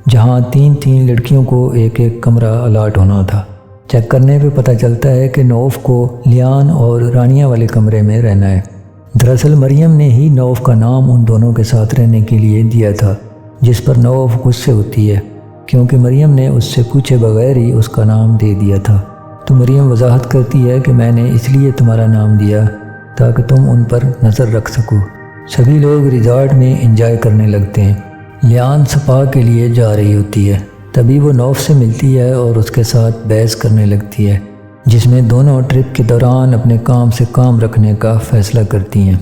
جہاں تین لڑکیوں کو ایک ایک کمرہ الاٹ ہونا تھا۔ چیک کرنے پہ پتہ چلتا ہے کہ نوف کو لیان اور رانیہ والے کمرے میں رہنا ہے۔ دراصل مریم نے ہی نوف کا نام ان دونوں کے ساتھ رہنے کے لیے دیا تھا، جس پر نوف غصے ہوتی ہے کیونکہ مریم نے اس سے پوچھے بغیر ہی اس کا نام دے دیا تھا۔ تو مریم وضاحت کرتی ہے کہ میں نے اس لیے تمہارا نام دیا تاکہ تم ان پر نظر رکھ سکو۔ سبھی لوگ ریزارٹ میں انجوائے کرنے لگتے ہیں۔ لیان سپا کے لیے جا رہی ہوتی ہے، تبھی وہ نوف سے ملتی ہے اور اس کے ساتھ بحث کرنے لگتی ہے، جس میں دونوں ٹرپ کے دوران اپنے کام سے کام رکھنے کا فیصلہ کرتی ہیں۔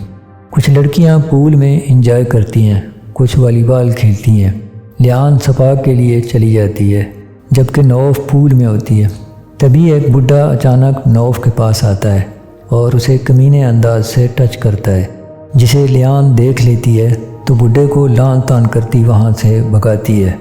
کچھ لڑکیاں پول میں انجوائے کرتی ہیں، کچھ والی بال کھیلتی ہیں۔ لیان سپا کے لیے چلی جاتی ہے جبکہ نوف پول میں ہوتی ہے۔ تبھی ایک بڈھا اچانک نوف کے پاس آتا ہے اور اسے کمینے انداز سے ٹچ کرتا ہے، جسے لیان دیکھ لیتی ہے تو بڈھے کو لان تان کرتی وہاں سے بھگاتی ہے۔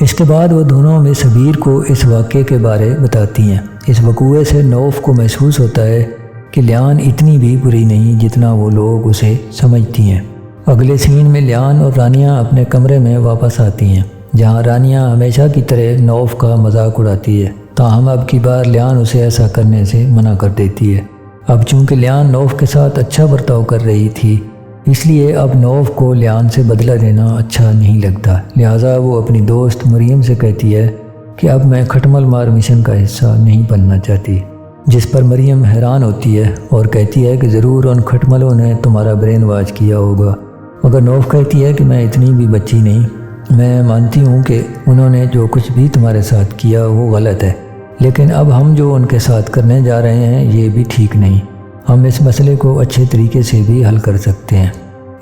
اس کے بعد وہ دونوں میں صبیر کو اس واقعے کے بارے بتاتی ہیں۔ اس وقوعے سے نوف کو محسوس ہوتا ہے کہ لیان اتنی بھی بری نہیں جتنا وہ لوگ اسے سمجھتی ہیں۔ اگلے سین میں لیان اور رانیہ اپنے کمرے میں واپس آتی ہیں، جہاں رانیہ ہمیشہ کی طرح نوف کا مذاق اڑاتی ہے، تاہم اب کی بار لیان اسے ایسا کرنے سے منع کر دیتی ہے۔ اب چونکہ لیان نوف کے ساتھ اچھا برتاؤ کر رہی تھی، اس لیے اب نوف کو لیان سے بدلہ دینا اچھا نہیں لگتا، لہٰذا وہ اپنی دوست مریم سے کہتی ہے کہ اب میں کھٹمل مار مشن کا حصہ نہیں بننا چاہتی، جس پر مریم حیران ہوتی ہے اور کہتی ہے کہ ضرور ان کھٹملوں نے تمہارا برین واش کیا ہوگا، مگر نوف کہتی ہے کہ میں اتنی بھی بچی نہیں، میں مانتی ہوں کہ انہوں نے جو کچھ بھی تمہارے ساتھ کیا وہ غلط ہے، لیکن اب ہم جو ان کے ساتھ کرنے جا رہے ہیں یہ بھی ٹھیک نہیں، ہم اس مسئلے کو اچھے طریقے سے بھی حل کر سکتے ہیں۔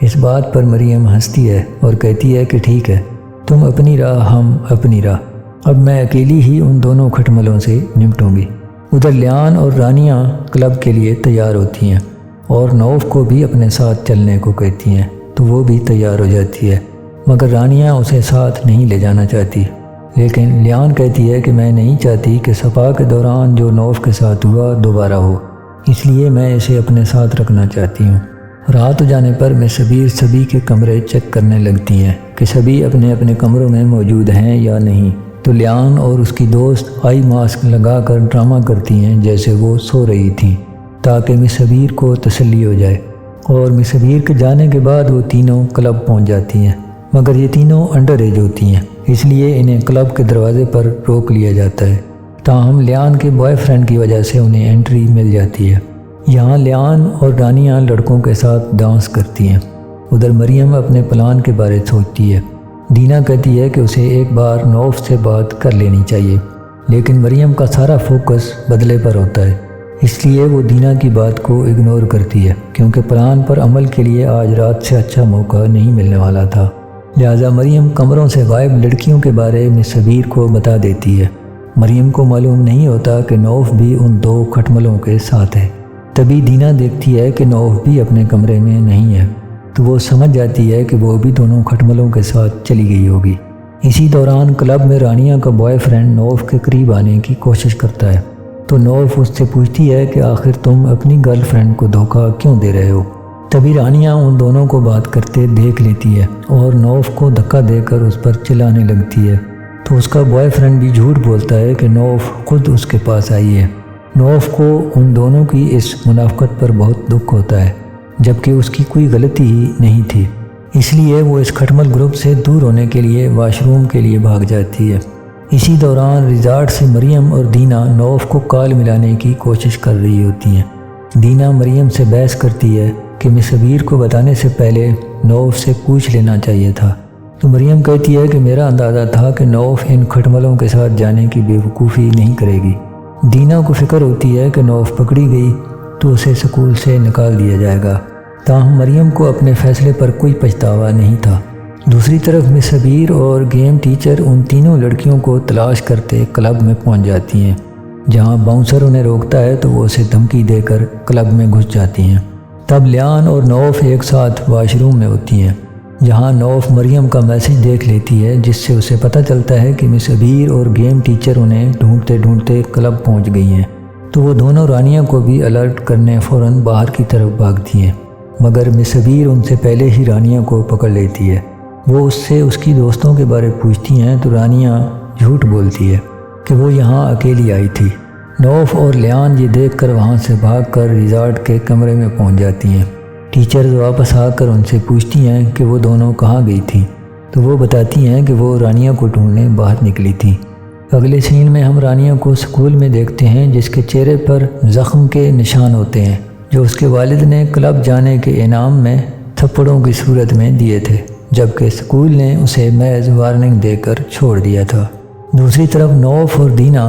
اس بات پر مریم ہنستی ہے اور کہتی ہے کہ ٹھیک ہے، تم اپنی راہ ہم اپنی راہ، اب میں اکیلی ہی ان دونوں کھٹملوں سے نمٹوں گی۔ ادھر لیان اور رانیہ کلب کے لیے تیار ہوتی ہیں۔ اور نوف کو بھی اپنے ساتھ چلنے کو کہتی ہیں تو وہ بھی تیار ہو جاتی ہے، مگر رانیہ اسے ساتھ نہیں لے جانا چاہتی۔ لیکن لیان کہتی ہے کہ میں نہیں چاہتی کہ صفا کے دوران جو نوف کے ساتھ ہوا دوبارہ ہو، اس لیے میں اسے اپنے ساتھ رکھنا چاہتی ہوں۔ رات ہو جانے پر مصبیر سبھی کے کمرے چیک کرنے لگتی ہیں کہ سبھی اپنے اپنے کمروں میں موجود ہیں یا نہیں، تو لیان اور اس کی دوست آئی ماسک لگا کر ڈرامہ کرتی ہیں جیسے وہ سو رہی تھیں تاکہ مصبیر کو تسلی ہو جائے، اور مصبیر کے جانے کے بعد وہ تینوں کلب پہنچ جاتی ہیں، مگر یہ تینوں انڈر ایج ہوتی ہیں، اس لیے انہیں کلب کے دروازے پر روک لیا جاتا ہے۔ تاہم لیان کے بوائے فرینڈ کی وجہ سے انہیں انٹری مل جاتی ہے۔ یہاں لیان اور رانیہ لڑکوں کے ساتھ ڈانس کرتی ہیں۔ ادھر مریم اپنے پلان کے بارے سوچتی ہے۔ دینا کہتی ہے کہ اسے ایک بار نوف سے بات کر لینی چاہیے، لیکن مریم کا سارا فوکس بدلے پر ہوتا ہے، اس لیے وہ دینا کی بات کو اگنور کرتی ہے کیونکہ پلان پر عمل کے لیے آج رات سے اچھا موقع نہیں ملنے والا تھا۔ لہٰذا مریم کمروں سے غائب لڑکیوں کے بارے میں مصبیر کو بتا دیتی ہے۔ مریم کو معلوم نہیں ہوتا کہ نوف بھی ان دو کھٹملوں کے ساتھ ہے۔ تبھی دینا دیکھتی ہے کہ نوف بھی اپنے کمرے میں نہیں ہے، تو وہ سمجھ جاتی ہے کہ وہ بھی دونوں کھٹملوں کے ساتھ چلی گئی ہوگی۔ اسی دوران کلب میں رانیہ کا بوائے فرینڈ نوف کے قریب آنے کی کوشش کرتا ہے، تو نوف اس سے پوچھتی ہے کہ آخر تم اپنی گرل فرینڈ کو دھوکہ کیوں دے رہے ہو؟ تبھی رانیہ ان دونوں کو بات کرتے دیکھ لیتی ہے اور نوف کو دھکا دے کر اس پر چلانے لگتی ہے، تو اس کا بوائے فرینڈ بھی جھوٹ بولتا ہے کہ نوف خود اس کے پاس آئی ہے۔ نوف کو ان دونوں کی اس منافقت پر بہت دکھ ہوتا ہے، جبکہ اس کی کوئی غلطی ہی نہیں تھی، اس لیے وہ اس کھٹمل گروپ سے دور ہونے کے لیے واش روم کے لیے بھاگ جاتی ہے۔ اسی دوران ریزارٹ سے مریم اور دینا نوف کو کال ملانے کی کوشش کر رہی ہوتی ہیں۔ دینا مریم سے بحث کرتی ہے کہ مصبیر کو بتانے سے پہلے نوف سے پوچھ لینا چاہیے تھا، تو مریم کہتی ہے کہ میرا اندازہ تھا کہ نوف ان کھٹملوں کے ساتھ جانے کی بے وقوفی نہیں کرے گی۔ دینا کو فکر ہوتی ہے کہ نوف پکڑی گئی تو اسے سکول سے نکال دیا جائے گا، تاہم مریم کو اپنے فیصلے پر کوئی پچھتاوا نہیں تھا۔ دوسری طرف مصبیر اور گیم ٹیچر ان تینوں لڑکیوں کو تلاش کرتے کلب میں پہنچ جاتی ہیں۔ جہاں باؤنسر انہیں روکتا ہے تو وہ اسے دھمکی دے کر کلب میں گھس جاتی ہیں۔ تب لیان اور نوف ایک ساتھ واش روم میں ہوتی ہیں، جہاں نوف مریم کا میسج دیکھ لیتی ہے جس سے اسے پتہ چلتا ہے کہ مصبیر اور گیم ٹیچر انہیں ڈھونڈتے ڈھونڈتے کلب پہنچ گئی ہیں، تو وہ دونوں رانیہ کو بھی الرٹ کرنے فوراً باہر کی طرف بھاگتی ہیں، مگر مصبیر ان سے پہلے ہی رانیہ کو پکڑ لیتی ہے۔ وہ اس سے اس کی دوستوں کے بارے پوچھتی ہیں تو رانیہ جھوٹ بولتی ہے کہ وہ یہاں اکیلی آئی تھی۔ نوف اور لیان یہ دیکھ کر وہاں سے بھاگ کر ریزارٹ کے کمرے میں پہنچ جاتی ہیں۔ ٹیچرز واپس آ کر ان سے پوچھتی ہیں کہ وہ دونوں کہاں گئی تھیں، تو وہ بتاتی ہیں کہ وہ رانیہ کو ڈھونڈنے باہر نکلی تھیں۔ اگلے سین میں ہم رانیہ کو سکول میں دیکھتے ہیں جس کے چہرے پر زخم کے نشان ہوتے ہیں جو اس کے والد نے کلب جانے کے انعام میں تھپڑوں کی صورت میں دیے تھے، جبکہ سکول نے اسے محض وارننگ دے کر چھوڑ دیا تھا۔ دوسری طرف نوف اور دینا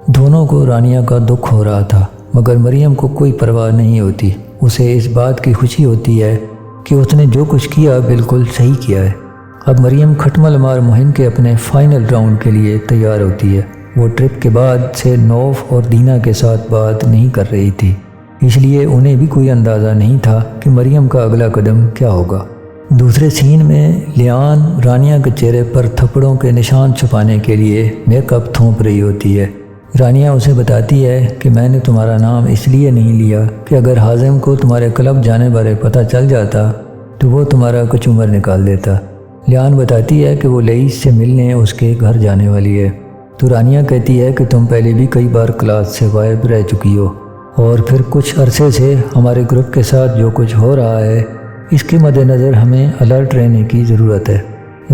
دونوں کو رانیہ کا دکھ ہو رہا تھا، مگر مریم کو کوئی پرواہ نہیں ہوتی۔ اسے اس بات کی خوشی ہوتی ہے کہ اس نے جو کچھ کیا بالکل صحیح کیا ہے۔ اب مریم کھٹمل مار مہم کے اپنے فائنل راؤنڈ کے لیے تیار ہوتی ہے۔ وہ ٹرپ کے بعد سے نوف اور دینا کے ساتھ بات نہیں کر رہی تھی، اس لیے انہیں بھی کوئی اندازہ نہیں تھا کہ مریم کا اگلا قدم کیا ہوگا۔ دوسرے سین میں لیان رانیہ کے چہرے پر تھپڑوں کے نشان چھپانے کے لیے میک اپ تھوپ رہی ہوتی ہے۔ رانیہ اسے بتاتی ہے کہ میں نے تمہارا نام اس لیے نہیں لیا کہ اگر حازم کو تمہارے کلب جانے بارے پتہ چل جاتا تو وہ تمہارا کچومر نکال دیتا۔ لیان بتاتی ہے کہ وہ لئیس سے ملنے اس کے گھر جانے والی ہے، تو رانیہ کہتی ہے کہ تم پہلے بھی کئی بار کلاس سے غائب رہ چکی ہو، اور پھر کچھ عرصے سے ہمارے گروپ کے ساتھ جو کچھ ہو رہا ہے اس کے مد نظر ہمیں الرٹ رہنے کی ضرورت ہے۔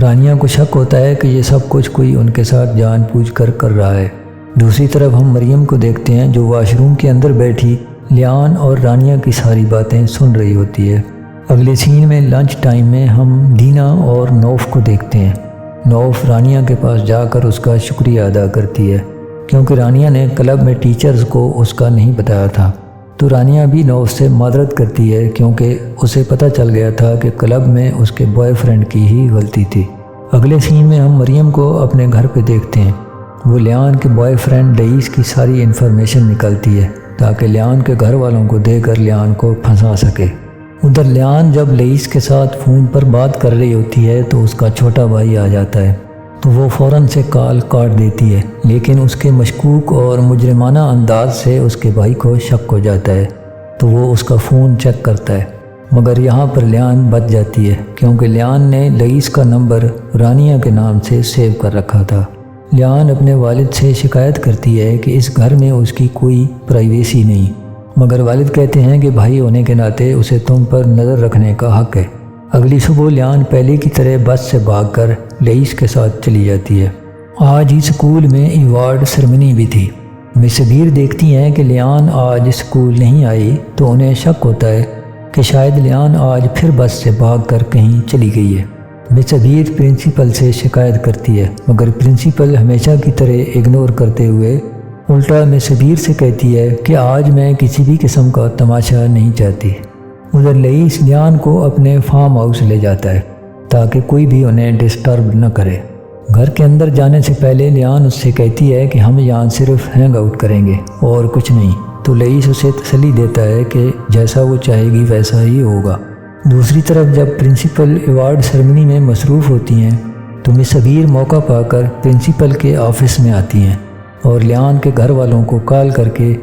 رانیہ کو شک ہوتا ہے کہ یہ سب کچھ کوئی ان کے ساتھ جان بوجھ کر رہا ہے۔ دوسری طرف ہم مریم کو دیکھتے ہیں جو واش روم کے اندر بیٹھی لیان اور رانیہ کی ساری باتیں سن رہی ہوتی ہے۔ اگلے سین میں لنچ ٹائم میں ہم دینا اور نوف کو دیکھتے ہیں۔ نوف رانیہ کے پاس جا کر اس کا شکریہ ادا کرتی ہے کیونکہ رانیہ نے کلب میں ٹیچرز کو اس کا نہیں بتایا تھا، تو رانیہ بھی نوف سے معذرت کرتی ہے کیونکہ اسے پتہ چل گیا تھا کہ کلب میں اس کے بوائے فرینڈ کی ہی غلطی تھی۔ اگلے سین میں ہم مریم کو اپنے گھر پہ دیکھتے ہیں۔ وہ لیان کے بوائے فرینڈ لئیس کی ساری انفارمیشن نکالتی ہے تاکہ لیان کے گھر والوں کو دے کر لیان کو پھنسا سکے۔ ادھر لیان جب لئیس کے ساتھ فون پر بات کر رہی ہوتی ہے تو اس کا چھوٹا بھائی آ جاتا ہے، تو وہ فوراً سے کال کاٹ دیتی ہے، لیکن اس کے مشکوک اور مجرمانہ انداز سے اس کے بھائی کو شک ہو جاتا ہے، تو وہ اس کا فون چیک کرتا ہے۔ مگر یہاں پر لیان بچ جاتی ہے، کیونکہ لیان نے لئیس کا نمبر رانیہ کے نام سے سیو کر رکھا تھا۔ لیان اپنے والد سے شکایت کرتی ہے کہ اس گھر میں اس کی کوئی پرائیویسی نہیں، مگر والد کہتے ہیں کہ بھائی ہونے کے ناطے اسے تم پر نظر رکھنے کا حق ہے۔ اگلی صبح لیان پہلے کی طرح بس سے بھاگ کر لئیس کے ساتھ چلی جاتی ہے۔ آج ہی اسکول میں ایوارڈ سرمنی بھی تھی۔ مس بیر دیکھتی ہیں کہ لیان آج اسکول نہیں آئی، تو انہیں شک ہوتا ہے کہ شاید لیان آج پھر بس سے بھاگ کر کہیں چلی گئی ہے۔ مس بیر پرنسپل سے شکایت کرتی ہے، مگر پرنسپل ہمیشہ کی طرح اگنور کرتے ہوئے الٹا مس بیر سے کہتی ہے کہ آج میں کسی بھی قسم کا تماشا نہیں چاہتی۔ ادھر لئیس لیان کو اپنے فارم ہاؤس لے جاتا ہے تاکہ کوئی بھی انہیں ڈسٹرب نہ کرے۔ گھر کے اندر جانے سے پہلے لیان اس سے کہتی ہے کہ ہم یہاں صرف ہینگ آؤٹ کریں گے اور کچھ نہیں، تو لئیس اسے تسلی دیتا ہے کہ جیسا وہ چاہے گی ویسا ہی ہوگا۔ دوسری طرف جب پرنسپل ایوارڈ سرمنی میں مصروف ہوتی ہیں تو مس بیر موقع پا کر پرنسپل کے آفس میں آتی ہیں اور لیان کے گھر والوں کو کال کر کے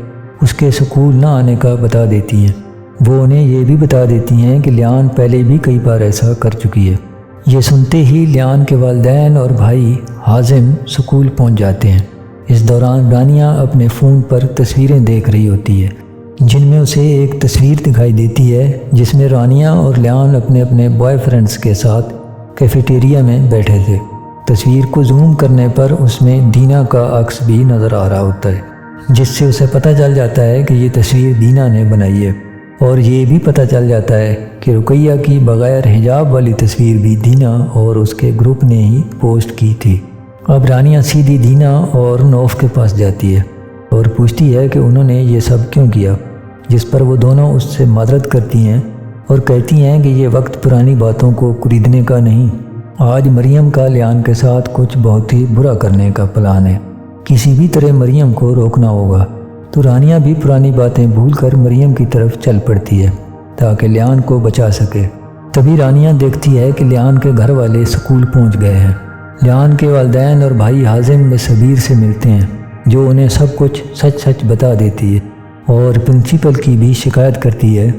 اس کے اسکول نہ آنے کا بتا دیتی ہیں۔ وہ انہیں یہ بھی بتا دیتی ہیں کہ لیان پہلے بھی کئی بار ایسا کر چکی ہے۔ یہ سنتے ہی لیان کے والدین اور بھائی حازم اسکول پہنچ جاتے ہیں۔ اس دوران رانیہ اپنے فون پر تصویریں دیکھ رہی ہوتی ہے، جن میں اسے ایک تصویر دکھائی دیتی ہے جس میں رانیہ اور لیان اپنے اپنے بوائے فرینڈز کے ساتھ کیفیٹیریا میں بیٹھے تھے۔ تصویر کو زوم کرنے پر اس میں دینا کا عکس بھی نظر آ رہا ہوتا ہے، جس سے اسے پتہ چل جاتا ہے کہ یہ تصویر دینا نے بنائی ہے، اور یہ بھی پتہ چل جاتا ہے کہ رقیہ کی بغیر حجاب والی تصویر بھی دینا اور اس کے گروپ نے ہی پوسٹ کی تھی۔ اب رانیہ سیدھی دینا اور نوف کے پاس جاتی ہے اور پوچھتی ہے کہ انہوں نے یہ سب کیوں کیا، جس پر وہ دونوں اس سے معذرت کرتی ہیں اور کہتی ہیں کہ یہ وقت پرانی باتوں کو خریدنے کا نہیں، آج مریم کا لیان کے ساتھ کچھ بہت ہی برا کرنے کا پلان ہے، کسی بھی طرح مریم کو روکنا ہوگا۔ تو رانیہ بھی پرانی باتیں بھول کر مریم کی طرف چل پڑتی ہے تاکہ لیان کو بچا سکے۔ تبھی رانیہ دیکھتی ہے کہ لیان کے گھر والے اسکول پہنچ گئے ہیں۔ لیان کے والدین اور بھائی حازم مس بیر سے ملتے ہیں، جو انہیں سب کچھ سچ سچ بتا دیتی ہے اور پرنسپل کی بھی شکایت کرتی ہے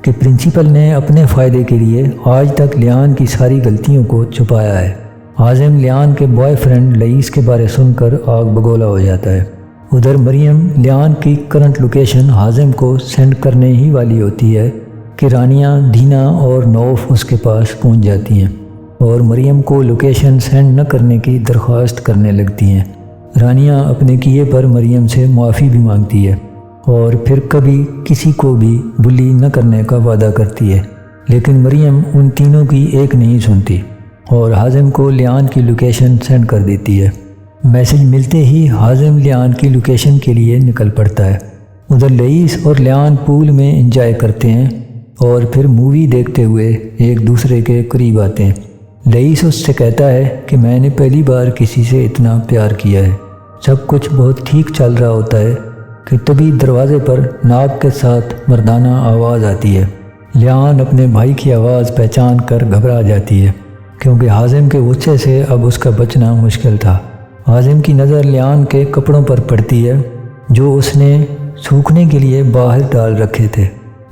کہ پرنسپل نے اپنے فائدے کے لیے آج تک لیان کی ساری غلطیوں کو چھپایا ہے۔ حازم لیان کے بوائے فرینڈ لئیس کے بارے سن کر آگ بگولا ہو جاتا ہے۔ ادھر مریم لیان کی کرنٹ لوکیشن حازم کو سینڈ کرنے ہی والی ہوتی ہے کہ رانیہ، دینا اور نوف اس کے پاس پہنچ جاتی ہیں اور مریم کو لوکیشن سینڈ نہ کرنے کی درخواست کرنے لگتی ہیں۔ رانیہ اپنے کیے پر مریم سے معافی بھی مانگتی ہے اور پھر کبھی کسی کو بھی بلی نہ کرنے کا وعدہ کرتی ہے، لیکن مریم ان تینوں کی ایک نہیں سنتی اور حازم کو لیان کی لوکیشن سینڈ کر دیتی ہے۔ میسج ملتے ہی حازم لیان کی لوکیشن کے لیے نکل پڑتا ہے۔ ادھر لئیس اور لیان پول میں انجوائے کرتے ہیں اور پھر مووی دیکھتے ہوئے ایک دوسرے کے قریب آتے ہیں۔ لئیس اس سے کہتا ہے کہ میں نے پہلی بار کسی سے اتنا پیار کیا ہے۔ سب کچھ بہت ٹھیک چل رہا ہوتا ہے کہ تبھی دروازے پر ناک کے ساتھ مردانہ آواز آتی ہے۔ لیان اپنے بھائی کی آواز پہچان کر گھبرا جاتی ہے، کیونکہ حازم کے غصے سے اب اس کا بچنا مشکل تھا۔ حازم کی نظر لیان کے کپڑوں پر پڑتی ہے جو اس نے سوکھنے کے لیے باہر ڈال رکھے تھے،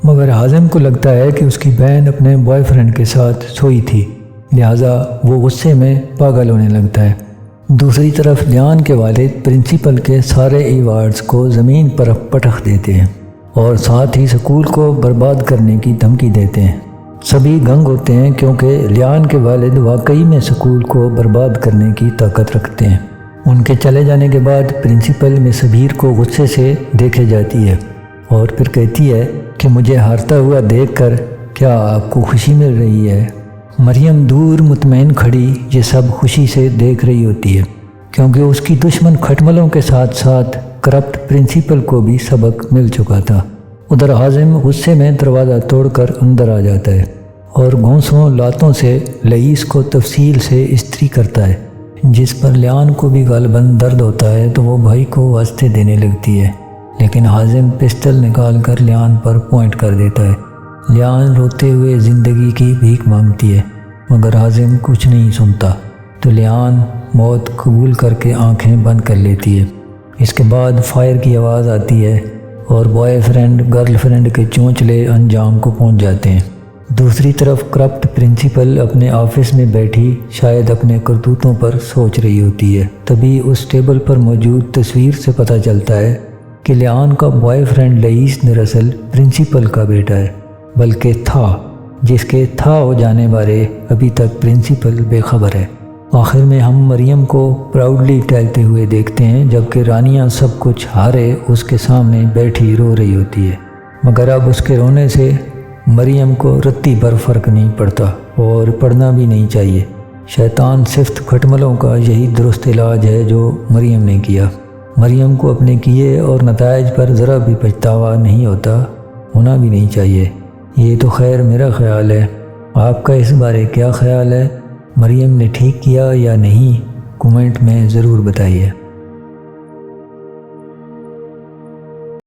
مگر حازم کو لگتا ہے کہ اس کی بہن اپنے بوائے فرینڈ کے ساتھ سوئی تھی، لہٰذا وہ غصے میں پاگل ہونے لگتا ہے۔ دوسری طرف لیان کے والد پرنسپل کے سارے ایوارڈز کو زمین پر پٹخ دیتے ہیں اور ساتھ ہی اسکول کو برباد کرنے کی دھمکی دیتے ہیں۔ سبھی گنگ ہوتے ہیں کیونکہ لیان کے والد واقعی میں اسکول کو برباد کرنے کی طاقت رکھتے ہیں۔ ان کے چلے جانے کے بعد پرنسپل مس بیر کو غصے سے دیکھے جاتی ہے اور پھر کہتی ہے کہ مجھے ہارتا ہوا دیکھ کر کیا آپ کو خوشی مل رہی ہے؟ مریم دور مطمئن کھڑی یہ سب خوشی سے دیکھ رہی ہوتی ہے، کیونکہ اس کی دشمن کھٹملوں کے ساتھ ساتھ کرپٹ پرنسپل کو بھی سبق مل چکا تھا۔ ادھر حازم غصے میں دروازہ توڑ کر اندر آ جاتا ہے اور گھونسوں لاتوں سے لئیس کو تفصیل سے استری کرتا ہے، جس پر لیان کو بھی غالباً درد ہوتا ہے تو وہ بھائی کو واسطے دینے لگتی ہے، لیکن حازم پسٹل نکال کر لیان پر پوائنٹ کر دیتا ہے۔ لیان روتے ہوئے زندگی کی بھیک مانگتی ہے مگر حازم کچھ نہیں سنتا، تو لیان موت قبول کر کے آنکھیں بند کر لیتی ہے۔ اس کے بعد فائر کی آواز آتی ہے اور بوائے فرینڈ گرل فرینڈ کے چونچلے انجام کو پہنچ جاتے ہیں۔ دوسری طرف کرپٹ پرنسپل اپنے آفس میں بیٹھی شاید اپنے کرتوتوں پر سوچ رہی ہوتی ہے۔ تبھی اس ٹیبل پر موجود تصویر سے پتہ چلتا ہے کہ لیان کا بوائے فرینڈ لئیس دراصل پرنسپل کا بیٹا ہے، بلکہ تھا، جس کے تھا ہو جانے بارے ابھی تک پرنسپل بے خبر ہے۔ آخر میں ہم مریم کو پراؤڈلی ٹہلتے ہوئے دیکھتے ہیں، جبکہ رانیہ سب کچھ ہارے اس کے سامنے بیٹھی رو رہی ہوتی ہے، مگر اب اس کے رونے سے مریم کو رتی بھر فرق نہیں پڑتا اور پڑھنا بھی نہیں چاہیے۔ شیطان صفت کھٹملوں کا یہی درست علاج ہے جو مریم نے کیا۔ مریم کو اپنے کیے اور نتائج پر ذرا بھی پچھتاوا نہیں ہونا بھی نہیں چاہیے۔ یہ تو خیر میرا خیال ہے، آپ کا اس بارے کیا خیال ہے؟ مریم نے ٹھیک کیا یا نہیں؟ کومنٹ میں ضرور بتائیے۔